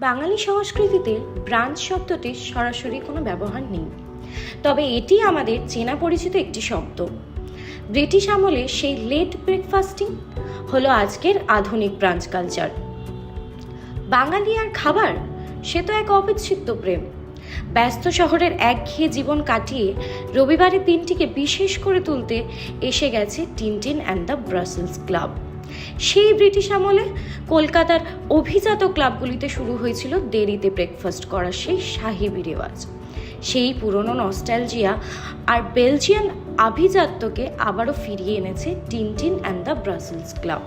বাঙালি সংস্কৃতিতে ব্রাঞ্চ শব্দটির সরাসরি কোনো ব্যবহার নেই, তবে এটি আমাদের চেনা পরিচিত একটি শব্দ। ব্রিটিশ আমলে সেই লেট ব্রেকফাস্টিং হলো আজকের আধুনিক ব্রাঞ্চ কালচার। বাঙালি আর খাবার সে তো এক অবিচ্ছেদ্য প্রেম। ব্যস্ত শহরের একঘেয়ে জীবন কাটিয়ে রবিবারের দিনটিকে বিশেষ করে তুলতে এসে গেছে Tintin and the Brussels club. সেই ব্রিটিশ আমলে কলকাতার অভিজাত ক্লাবগুলিতে শুরু হয়েছিল দেরিতে ব্রেকফাস্ট করার সেই সাহেবি রেওয়াজ। সেই পুরনো নস্টালজিয়া আর বেলজিয়ান আভিজাত্যকে আবারও ফিরিয়ে এনেছে Tintin and the Brussels club.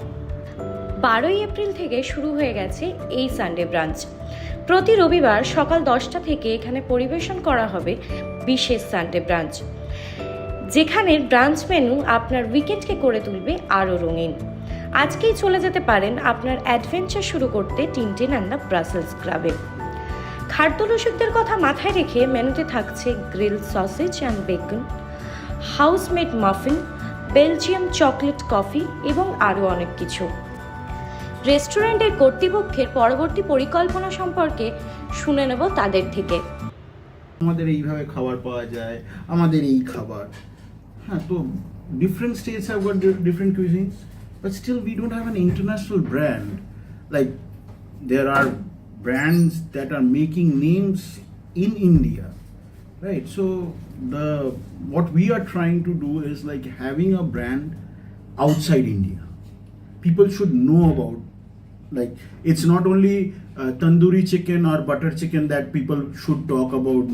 12 April থেকে শুরু হয়ে গেছে এই সানডে ব্রাঞ্চ। প্রতি রবিবার সকাল 10টা থেকে এখানে পরিবেশন করা হবে বিশেষ সানডে ব্রাঞ্চ, যেখানে ব্রাঞ্চ মেনু আপনার উইকেন্ডকে করে তুলবে আরও রঙিন। আজকেই চলে যেতে পারেন আপনার অ্যাডভেঞ্চার শুরু করতে টিনটিন অ্যান্ড দ্য ব্রাসেলস ক্লাবে। খাদ্যরসিকদের কথা মাথায় রেখে মেনুতে থাকছে grill sausage and bacon, housemade muffin, Belgium chocolate coffee এবং আরও অনেক কিছু। রেস্টুরেন্টের কর্তৃপক্ষের পরবর্তী পরিকল্পনা সম্পর্কে শুনে নেব তাদের থেকে। আমাদের এইভাবে খাবার পাওয়া যায়, আমাদের এই খাবার, হ্যাঁ, তো different states have got different cuisines, but still we don't have an international brand. Like there are brands that are making names in India, right? So what we are trying to do is like having a brand outside India. People should know about, like, it's not only tandoori chicken or butter chicken that people should talk about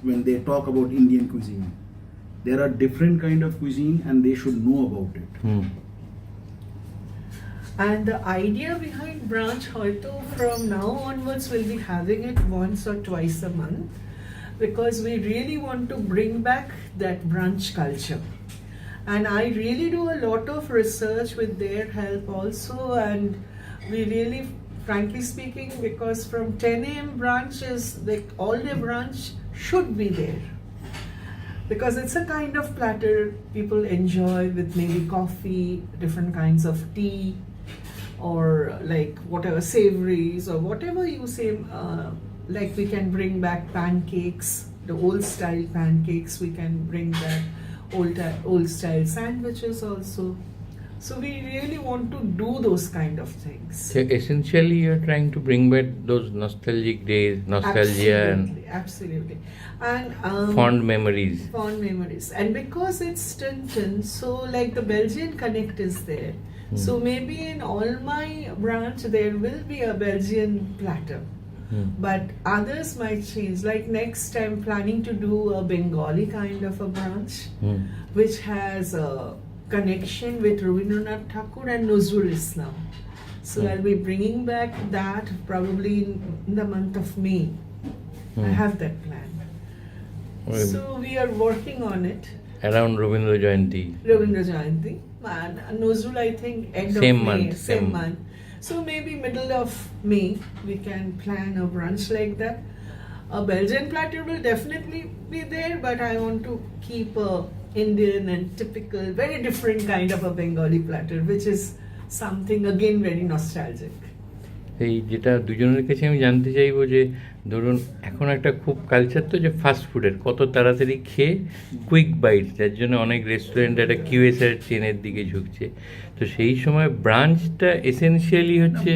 when they talk about Indian cuisine. There are different kind of cuisine and they should know about it. And the idea behind Brunch, hoito from now onwards we'll be having it once or twice a month, because we really want to bring back that brunch culture. And I really do a lot of research with their help also, and we really, frankly speaking, because from 10 a.m. brunch is like all day brunch should be there, because it's a kind of platter people enjoy with maybe coffee, different kinds of tea, or like whatever savories or whatever you say. Like we can bring back pancakes, the old style pancakes. We can bring back old style sandwiches also. So we really want to do those kind of things. So essentially you're trying to bring back those nostalgic days, nostalgia Absolutely. And fond memories. And because it's Tintin, so like the Belgian connect is there. So maybe in all my branch there will be a Belgian platter. But others might change. Like next I'm planning to do a Bengali kind of a brunch, which has a connection with Rabindranath Tagore and Nazrul Islam. So I'll be bringing back that probably in the month of May. I have that plan. So we are working on it. Around Rabindra Jayanti. And Nazrul I think end of May, same month. So maybe middle of May we can plan a brunch like that. A Belgian platter will definitely be there, but I want to keep a Indian and typical, very different kind of a Bengali platter, which is something again very nostalgic. এই যেটা দুজনের কাছে আমি জানতে চাইবো যে ধরুন এখন একটা খুব কালচার তো যে ফাস্ট ফুডের কত তাড়াতাড়ি খেয়ে কুইক বাইট, যার জন্য অনেক রেস্টুরেন্ট একটা কিউএসআর চেনের দিকে ঝুঁকছে। তো সেই সময় ব্রাঞ্চটা এসেনশিয়ালি হচ্ছে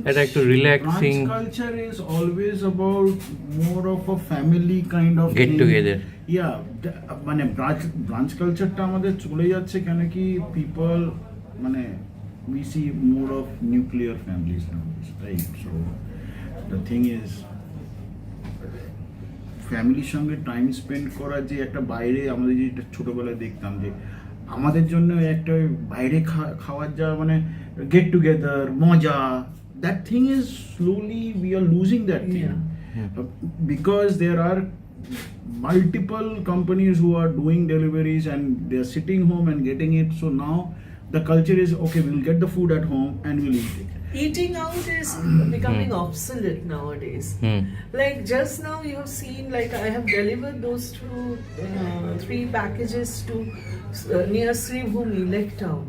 এটা একটু relaxing. Culture is always about more of a family kind of get together. মানে ব্রাঞ্চ কালচারটা আমাদের চলে যাচ্ছে কেন কি পিপল, মানে we see more of nuclear families nowadays, right? So the thing is, ফ্যামিলির সঙ্গে টাইম স্পেন্ড করা যে একটা বাইরে আমাদের যেটা ছোটবেলায় দেখতাম যে আমাদের জন্য একটা বাইরে খাওয়ার যা মানে গেট টুগেদার মজা, that thing is slowly we are losing that thing. Because there are multiple companies who are doing deliveries and they are sitting home and getting it. So now the culture is okay, we'll get the food at home and we'll eat it. Eating out is becoming obsolete nowadays. Like just now you have seen, like I have delivered those 3 packages to near Sri Bhumi, Lake Town.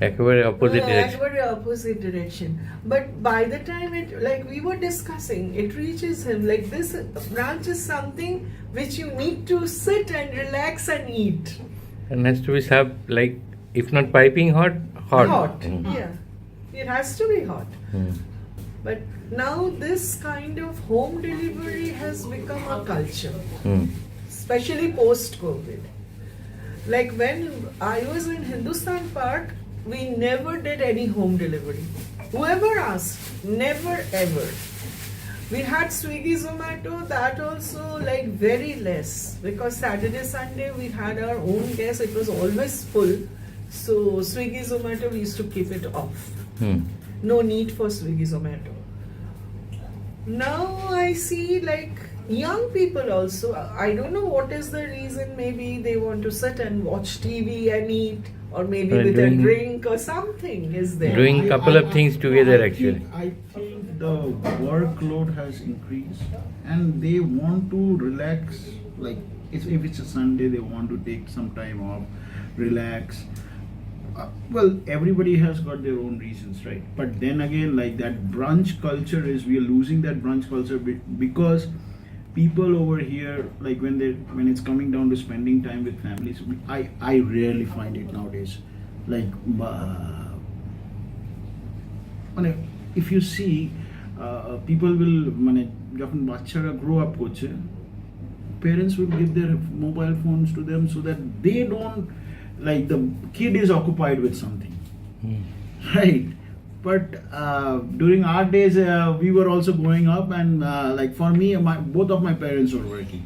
একেবারে opposite direction. Equally opposite direction. But by the time it, like we were discussing, it reaches him like this brunch is something which you need to sit and relax and eat. And has to be served like, if not piping hot, hot. Yeah. It has to be hot. Hmm. But now this kind of home delivery has become a culture, Hmm. especially post-COVID. Like when I was in Hindustan Park, we never did any home delivery. Whoever asked, never ever. We had Swiggy, Zomato, that also like very less, because Saturday, Sunday we had our own guests. It was always full. So Swiggy, Zomato, we used to keep it off. Hmm. No need for Swiggy, Zomato. Now I see like young people also. I don't know what is the reason. Maybe they want to sit and watch TV and eat, or maybe with a drink or something is there. Doing couple of things together actually. I think the workload has increased and they want to relax. Like if it's a Sunday, they want to take some time off, relax. Well, everybody has got their own reasons, right? But then again, like that brunch culture is, we are losing that brunch culture because people over here, like when it's coming down to spending time with families, I rarely find it nowadays. Like, if you see, people will, যখন বাচ্চারা grow up করছে, parents will give their mobile phones to them so that they don't, like the kid is occupied with something, right? But during our days, we were also growing up, and like for me, both of my parents were working,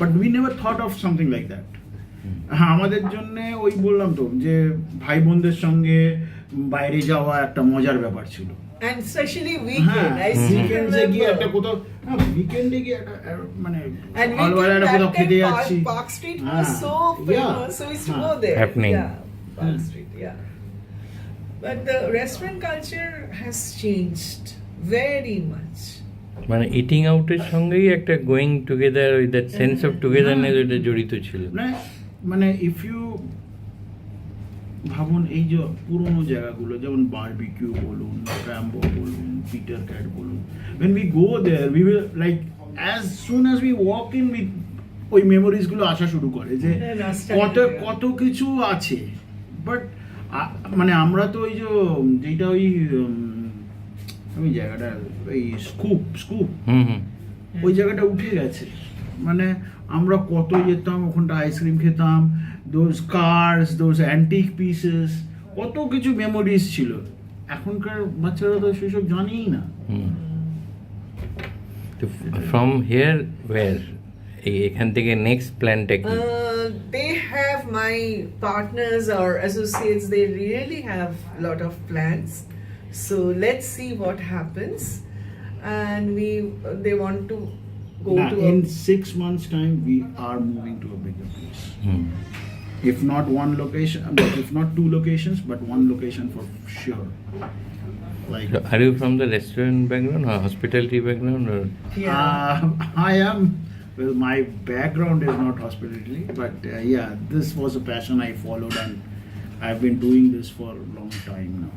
but we never thought of something like that. আমাদের জন্য ওই বললাম তো যে ভাই বোনদের সঙ্গে বাইরে যাওয়া একটা মজার ব্যাপার ছিল। And especially weekend, I still weekends-এ গিয়ে একটা remember. কোথাও weekend-এ গিয়ে একটা মানে And সকালবেলা একটা কোথাও খেতে যাচ্ছি। Park Street was so famous, so we used to go there. Happening. Yeah, Park Street, yeah. But the restaurant culture has changed very much. মানে ইটিং আউটের সঙ্গেই একটা going together, with that sense of togetherness ওটা জড়িত ছিল। মানে if you ভাবুন এই যে পুরোনো জায়গাগুলো যেমন বারবিকিউ বলুন, র্যাম্বো বলুন, পিটার ক্যাট বলুন, when we go there we will like as soon as we walk in with ওই মেমোরিজ গুলো আসা শুরু করে যে কত কিছু আছে। বাট মানে আমরা তো ওই যে যেটা ওই জায়গাটা ওই স্কুপ ওই জায়গাটা উঠে গেছে। মানে আমরা কত যেতাম ওখানটা, আইসক্রিম খেতাম, those cars, those antique pieces, কত কিছু মেমোরিজ ছিল। এখনকার বাচ্চারা তো সেসব জানেই না। ফ্রম হিয়ার ওয়্যার, এখান থেকে নেক্সট প্ল্যানটা কি? They have, my partners or associates, they really have a lot of plans. So let's see what happens. And they want to go to in 6 months' time, we are moving to a bigger place. If not one location, if not 2 locations, but 1 location for sure. Like, So are you from the restaurant background or hospitality background or? Yeah. I am. Well, my background is not hospitality, but yeah, this was a passion I followed, and I've been doing this for a long time now.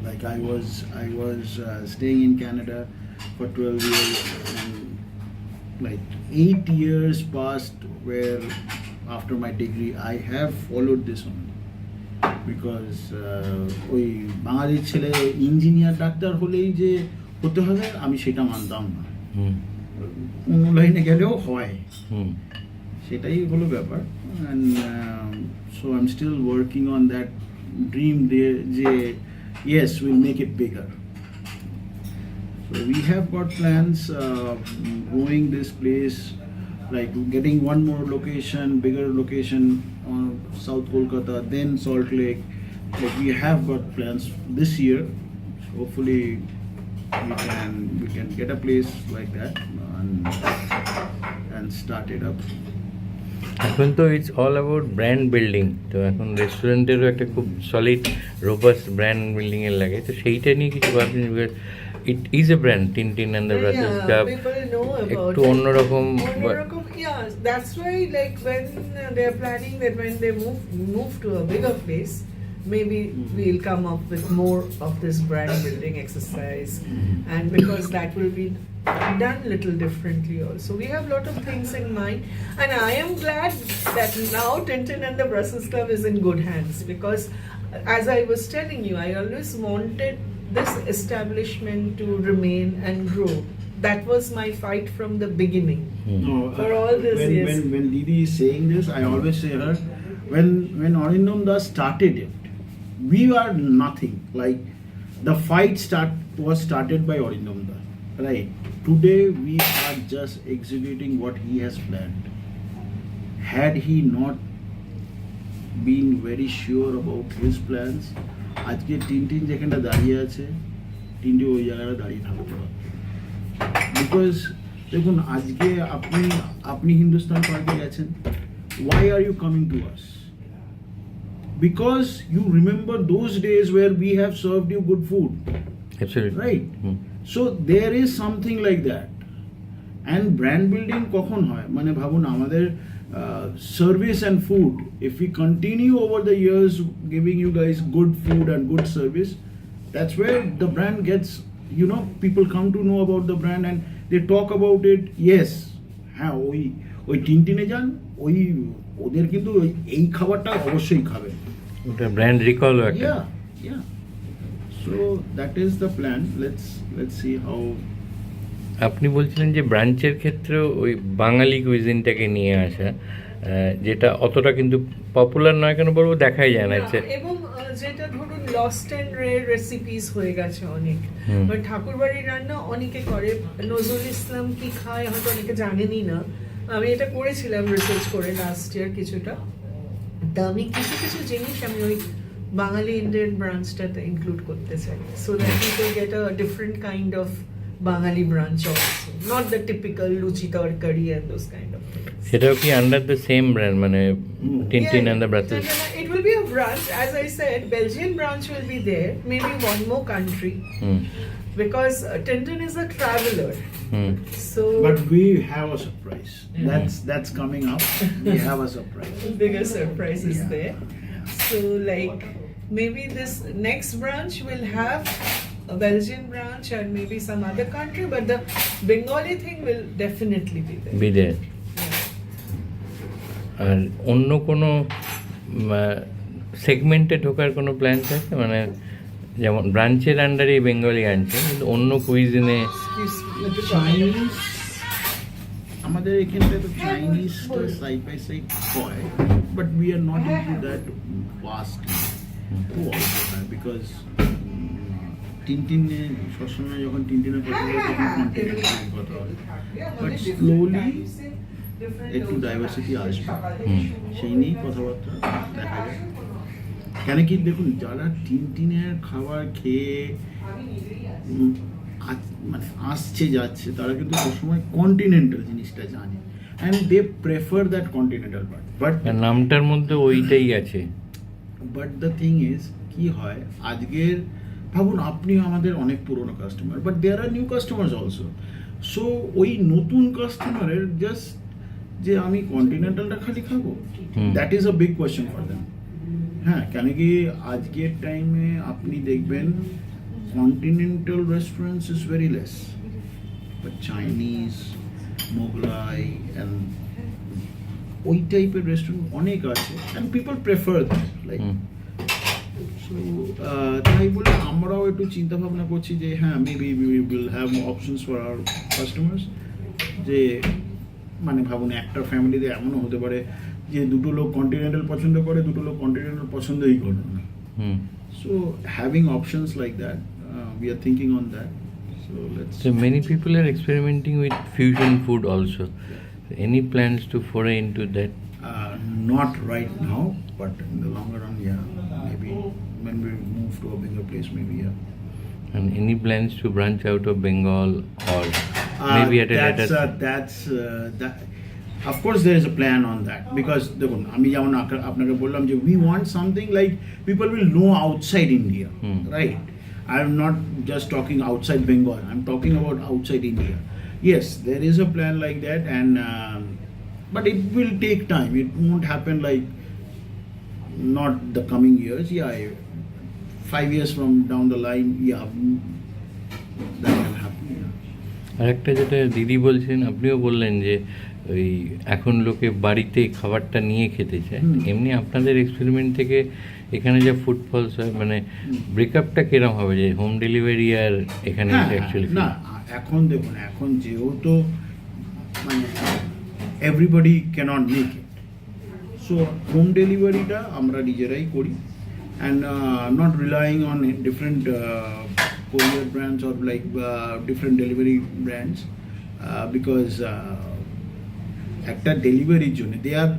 Like I was staying in Canada for 12 years, and like 8 years passed where after my degree I have followed this only. Because ওই বাঙালির ছেলে engineer doctor হলেই যে হতে হবে আমি সেটা মানতাম না, অন্য লাইনে গেলেও হয়, সেটাই হলো ব্যাপার। And so I am still working on that dream যে yes, we'll make it bigger. So we have got plans growing this place, like getting one more location, bigger location on South Kolkata, then Salt Lake. Like we have got plans this year. Hopefully we can get a place like that and start it up. এখন তো it's all about brand building, তো এখন রেস্টুরেন্টেরও একটা খুব solid robust brand building এর লাগে, তো সেইটা নিয়ে কিছু ভাবছেন? It is a brand, Tintin and the Brussels club একটু অন্যরকম। Yeah, that's why like when they are planning that when they move to a bigger place, maybe we'll come up with more of this brand building exercise, and because that will be done little differently also. We have a lot of things in mind, and I am glad that now Tintin and the Brussels Club is in good hands, because as I was telling you, I always wanted this establishment to remain and grow. That was my fight from the beginning. No, For all this, when, yes. when Didi is saying this, I always say her, when Arindam Das started it, we are nothing. Like the fight was started by Arindam Das, right? Today we are just executing what he has planned. Had he not been very sure about his plans, আজকে Tintin যেখানটা দাঁড়িয়ে আছে, টিনটি ওই জায়গাটা দাঁড়িয়ে থাকতে পারে। Because দেখুন আজকে আপনি হিন্দুস্তান পার্কে গেছেন, why are you coming to us? Because you remember those days where we have served you good food, Absolutely. right? So there is something like that. And brand building কখন হয়, মানে ভাবুন আমাদের service and food, if we continue over the years giving you guys good food and good service, that's where the brand gets, you know, people come to know about the brand and they talk about it. Yes, হ্যাঁ ওই টিনটিনে যান, ওদের কিন্তু এই খাবারটা অবশ্যই খাবে। ওটা ব্র্যান্ড রিকল একটা। Yeah. So that is the plan. Let's see how. আপনি বলছিলেন যে ব্রাঞ্চের ক্ষেত্রেও ওই বাঙালি কুইজিনটাকে নিয়ে আসা, যেটা অতটা কিন্তু পপুলার নয়, কেন বলবো, দেখাই যায় না। এবং যেটা ধরুন লস্ট এন্ড রেয়ার রেসিপিস হয়ে গেছে অনেক, ঠাকুরবাড়ির রান্না অনেকে করে, নজরুল ইসলাম কি খায় হয়তো অনেকে জানেনই না। আমি এটা করেছিলাম রিসার্চ করে লাস্ট ইয়ার কিছুটা, তা আমি কিছু কিছু জিনিস আমি ওই বাঙালি ইন্ডিয়ান ব্রাঞ্চটাতে ইনক্লুড করতে চাই, so that people get a different kind of Bangali branch also, not the typical luchi tarkari and those kind of things. সেটাও কি আন্ডার দ্য সেম ব্র্যান্ড, মানে Tintin and the Brussels? It will be a branch, as I said, Belgian branch will be there, maybe one more country, because Tintin is a traveler. So But we have a surprise. That's coming up. We have a surprise. bigger surprise is Yeah. there. So like maybe this next branch will have a Belgian branch and maybe some other country, but the Bengali thing will definitely be there. Be there. আর অন্য কোনো সেগমেন্টে ঢোকার কোনো plan থাকে, মানে যেমন ব্রাঞ্চের আন্ডারে বেঙ্গলি আনছে, কিন্তু অন্য কুইজিনে? চাইনিজ আমাদের এখানটা তো চাইনিজ সাইড বাই সাইড হয়, but we are not into that fast because টিনটিনে সবসময় যখন টিনটিনের কথা হয় তখন কন্টেন্টের কথা হয়, বাট স্লোলি একটু ডাইভার্সিটি আসবে, সেই নিয়েই কথাবার্তা দেখা যায়। কেন কি দেখুন, যারা টিনটিনের খাবার খেয়ে মানে আসছে যাচ্ছে, তারা কিন্তু সবসময় কন্টিনেন্টাল জিনিসটা জানে, and they prefer that continental part. But নামটার মধ্যে ওইটাই আছে। বাট দ্য থিং ইজ কি হয়, আজকের ভাবুন আপনি আমাদের অনেক পুরনো customer, but there are new customers also. So ওই নতুন কাস্টমারের জাস্ট যে আমি কন্টিনেন্টালটা খালি খাবো, that is a big question for them. হ্যাঁ, কেন কি আজকের টাইমে আপনি দেখবেন continental restaurants is very less, but Chinese, Mughlai and ওই টাইপের রেস্টুরেন্ট অনেক আছে, and people prefer that like. So তাই বলে আমরাও একটু চিন্তা ভাবনা করছি যে হ্যাঁ, maybe we will have options for our customers. যে মানে ভাবুন একটা ফ্যামিলিতে এমনও হতে পারে যে দুটো লোক কন্টিনেন্টাল পছন্দ করে, দুটো লোক কন্টিনেন্টাল পছন্দই করে না। So having options like that, we are thinking on that. So let's. So many people are experimenting with fusion food also. Any plans to foray into that? Not right now, but in the longer run, yeah, maybe when we move to a bigger place, maybe yeah. And any plans to branch out of Bengal, or maybe at a later? That. Of course, there is a plan on that, because দেখুন আমি যেমন আপনাকে বললাম যে we want something like people will know outside India, right? I'm not just talking outside Bengal. I'm talking about outside India. Yes, there is a plan like that, and but it will take time. It won't happen like not the coming years. 5 years from down the line, that can happen. আর একটা যেটা দিদি বলছেন, আপনিও বললেন যে ওই এখন লোকে বাড়িতে খাবারটা নিয়ে খেতে চায়। এমনি আপনাদের এক্সপেরিমেন্ট থেকে এখানে যা ফুডফলস হয়, মানে ব্রেকআপটা কিরম হবে, যে হোম ডেলিভারি আর এখানে অ্যাকচুয়ালি? না, এখন দেখুন, এখন যেহেতু মানে everybody can't make it, so home ডেলিভারিটা আমরা নিজেরাই করি, and not relying on different courier brands or like different delivery brands, because একটা ডেলিভারির জন্য they are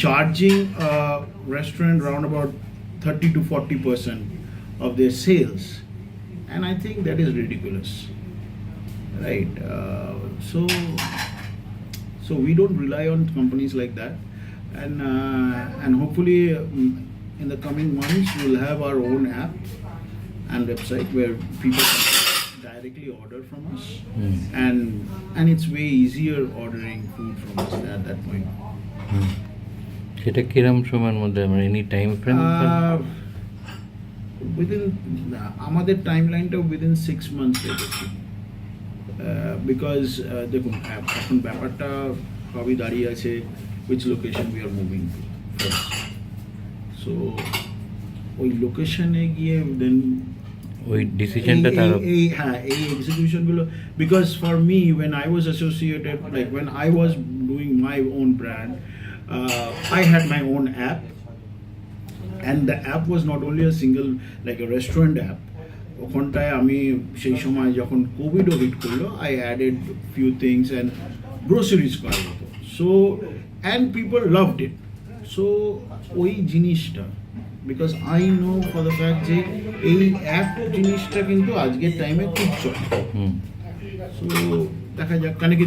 charging a restaurant around about 30 to 40% of their sales, and I think that is ridiculous, right? So we don't rely on companies like that, and hopefully in the coming months we'll have our own app and website where people can directly order from us, and it's way easier ordering food from us at that point. সেটা কিরম সময়ের মধ্যে, মানে any time frame? Within আমাদের টাইমলাইনটা within 6 months রেখেছি, because দেখুন এখন ব্যাপারটা সবই দাঁড়িয়ে আছে which location we are moving to first. So ওই লোকেশনে গিয়ে দেন ওই ডিসিশনটা তার এই এক্সিকিউশনগুলো, because for me when I was associated, like when I was doing my own brand, I had my own app, and the app was not only a single like a restaurant app. ওখানটায় আমি সেই সময় যখন কোভিডও hit করলো, I added few things and groceries করা হতো, so and people loved it. So ওই জিনিসটা, because I know for the fact যে এই অ্যাপ জিনিসটা কিন্তু আজকের টাইমে খুব চলে। সো দেখা যাক কেন কি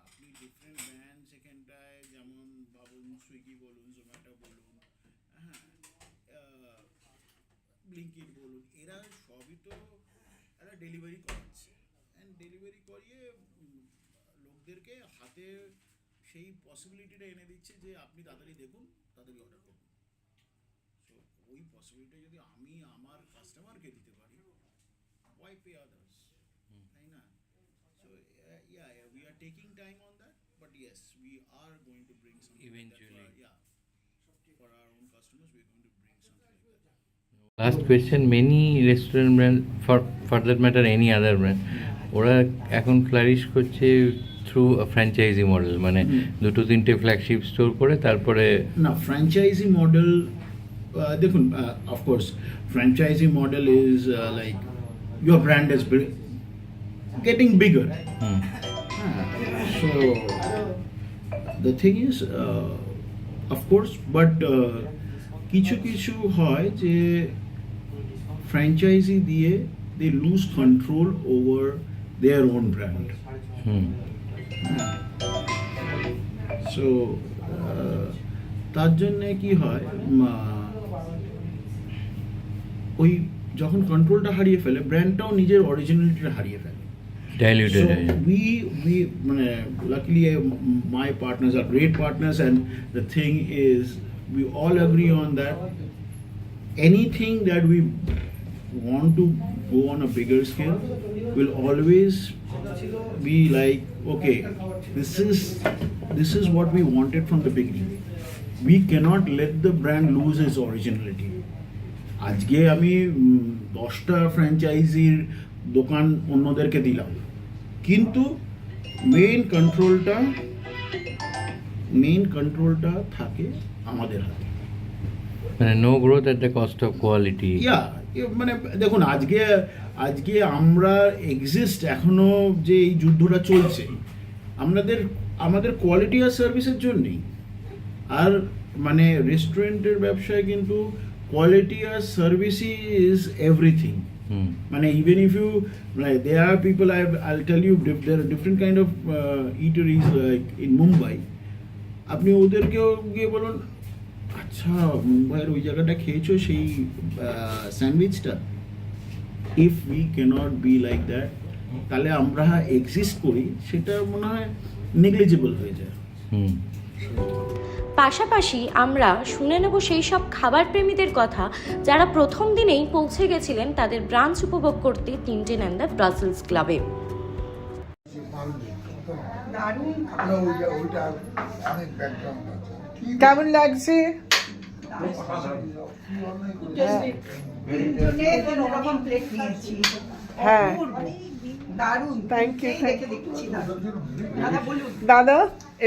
আপনি ডিফারেন্ট ব্র্যান্ড সেখানটায়, যেমন ভাবুন সুইগি বলুন, জোম্যাটো বলুন, ব্লিঙ্কিট বলুন, এরা সবই তো এরা ডেলিভারি করাচ্ছে, অ্যান্ড ডেলিভারি করিয়ে লোকদেরকে হাতে সেই পসিবিলিটিটা এনে দিচ্ছে যে আপনি তাড়াতাড়ি দেখুন, তাড়াতাড়ি অর্ডার করুন। সো ওই পসিবিলিটি যদি আমি আমার কাস্টমারকে দিতে পারি, why pay others, তাই না? So we are taking time on that, but yes, we are going to bring something Eventually. for our own customers, we are going to bring something like that. Last question, many restaurant brand for that matter any other brand, ওরা এখন flourish করছে through franchise model, মানে 2-3টে flagship store করে তারপরে না, franchise model দেখুন, of course franchise model is like your brand is getting bigger. So the thing is, of course, but কিছু হয় যে ফ্র্যাঞ্চাইজি দিয়ে they lose control over their own brand. So তার জন্য কি হয়, ওই যখন কন্ট্রোলটা হারিয়ে ফেলে, ব্র্যান্ডটাও নিজের অরিজিনালিটিটা হারিয়ে ফেলে। ডাইলিউটেড। we মানে luckily my partners are great partners, and the thing is we all agree on that anything that we want to go on a bigger scale will always be like, okay, this is what we wanted from the beginning. We cannot let the brand lose its originality. আজকে আমি 10টা ফ্র্যাঞ্চাইজির দোকান অন্যদেরকে দিলাম, কিন্তু main কন্ট্রোলটা থাকে আমাদের হাতে। মানে no growth at the cost of quality. মানে দেখুন, আজকে আমরা এক্সিস্ট এখনো যে এই যুদ্ধটা চলছে আমাদের কোয়ালিটি আর সার্ভিসের জন্যই। আর মানে রেস্টুরেন্টের ব্যবসায় কিন্তু quality as service is everything. মানে even if you like, there are people I'll tell you, there are different kind of eateries like in Mumbai. আপনি ওদেরকেও গিয়ে বলুন, আচ্ছা মুম্বাইয়ের ওই জায়গাটা খেয়েছো সেই স্যান্ডউইচটা, if we can't be like that, তাহলে আমরা এক্সিস্ট করি সেটা মনে হয় নেগলিজেবল হয়ে যায়। পাশাপাশি আমরা শুনে নেব সেই সব খাবার প্রেমীদের কথা যারা প্রথম দিনেই পৌঁছে গেছিলেন তাদের ব্রাঞ্চ উপভোগ করতে টিনটিন অ্যান্ড দ্য ব্রাসেলস ক্লাবে। কেমন লাগছে? হ্যাঁ, থ্যাংক ইউ। দাদা,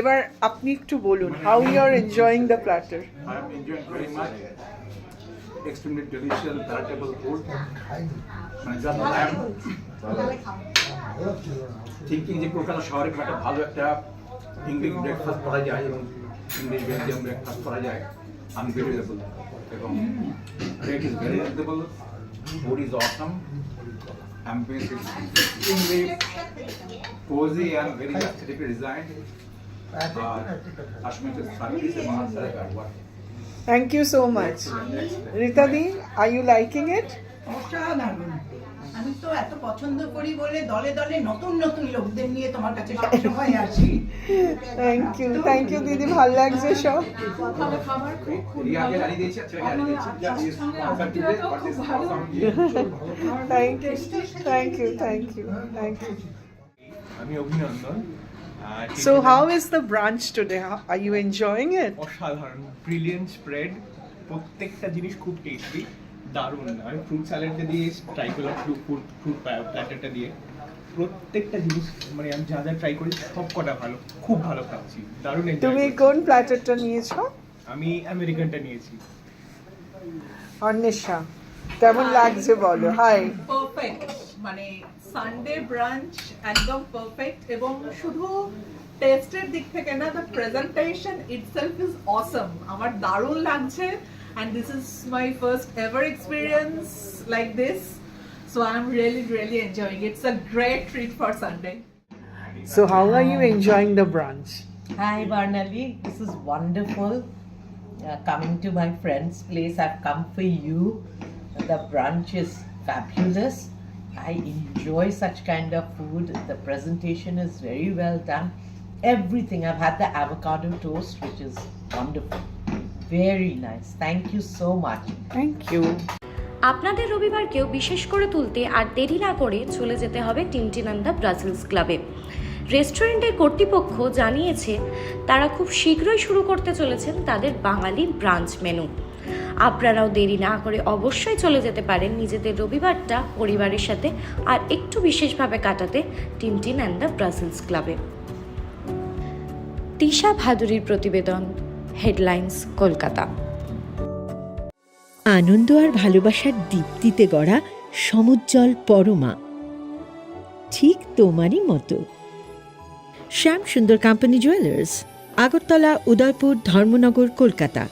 এবার আপনি একটু বলুন, how you are enjoying the platter? I am enjoying very much. Extremely delicious, palatable food. মানে just I am thinking যে কলকাতা শহরে খুব একটা ভালো একটা ইংলিশ ব্রেকফাস্ট করা যায় এবং ইংলিশ বেলজিয়াম ব্রেকফাস্ট করা যায় আনবিলিভেবল এবং rate is very reasonable, food is Assam, ambience is extremely cozy and very aesthetically designed. Ashmita's service এবং our Thank you so much. Rita Di, are you liking it? অসাধারণ। আমি তো এত পছন্দ করি বলে দলে দলে নতুন নতুন লোকদের নিয়ে তোমার কাছে সবসময় আসি। থ্যাংক ইউ দিদি, ভাল লাগছে সব। রিয়াকে জানিয়ে দিয়েছি, আচ্ছা জানিয়ে দিয়েছি থ্যাংক ইউ। আমি অভিনন্দন। So how is the brunch today? Are you enjoying it? অসাধারণ, ব্রিলিয়েন্ট স্প্রেড, প্রত্যেকটা জিনিস খুব টেস্টি, দারুণ। আমি ফ্রুট স্যালাডটা দিয়ে ট্রাই করলাম, ফ্রুট প্ল্যাটারটা দিয়ে প্রত্যেকটা জিনিস, মানে আমি যা যা ট্রাই করি সব কটা ভালো, খুব ভালো খাচ্ছি, দারুণ enjoy তুমি করছি। কোন প্ল্যাটারটা নিয়েছো? আমি আমেরিকানটা নিয়েছি। অন্বেষা, কেমন লাগছে বলো? হাই। পারফেক্ট, মানে সানডে ব্রাঞ্চ একদম পারফেক্ট, এবং শুধু টেস্টের দিক থেকে না, দ্য প্রেজেন্টেশন ইটসেলফ ইজ অসম। আমার দারুণ লাগছে, and this is my first ever experience like this, so I'm really enjoying it. It's a great treat for Sunday. So how are you enjoying the brunch? Hi Varnali, this is wonderful. Coming to my friend's place, I've come for you. The brunch is fabulous. I enjoy such kind of food. The presentation is very well done. Everything. I've had the avocado toast, which is wonderful. Very nice. Thank you so much. Thank you. আপনাদের রবিবারকেও বিশেষ করে তুলতে আর দেরি না করে চলে যেতে হবে টিনটিন অ্যান্ড দ্য ব্রাসেলস ক্লাবে। রেস্টুরেন্টের কর্তৃপক্ষ জানিয়েছে তারা খুব শীঘ্রই শুরু করতে চলেছেন তাদের বাঙালি ব্রাঞ্চ মেনু। আপনারাও দেরি না করে অবশ্যই চলে যেতে পারেন নিজেদের রবিবারটা পরিবারের সাথে আর একটু বিশেষভাবে কাটাতে টিনটিন অ্যান্ড দ্য ব্রাসেলস ক্লাবে। তিশা ভাদুরীর প্রতিবেদন, হেডলাইন্স, কলকাতা। আনন্দ আর ভালোবাসার দীপ্তিতে গড়া সমুজ্জ্বল পরমা, ঠিক তোমারই মতো। শ্যাম সুন্দর কোম্পানি জুয়েলার্স, আগরতলা, উদয়পুর, ধর্মনগর, কলকাতা।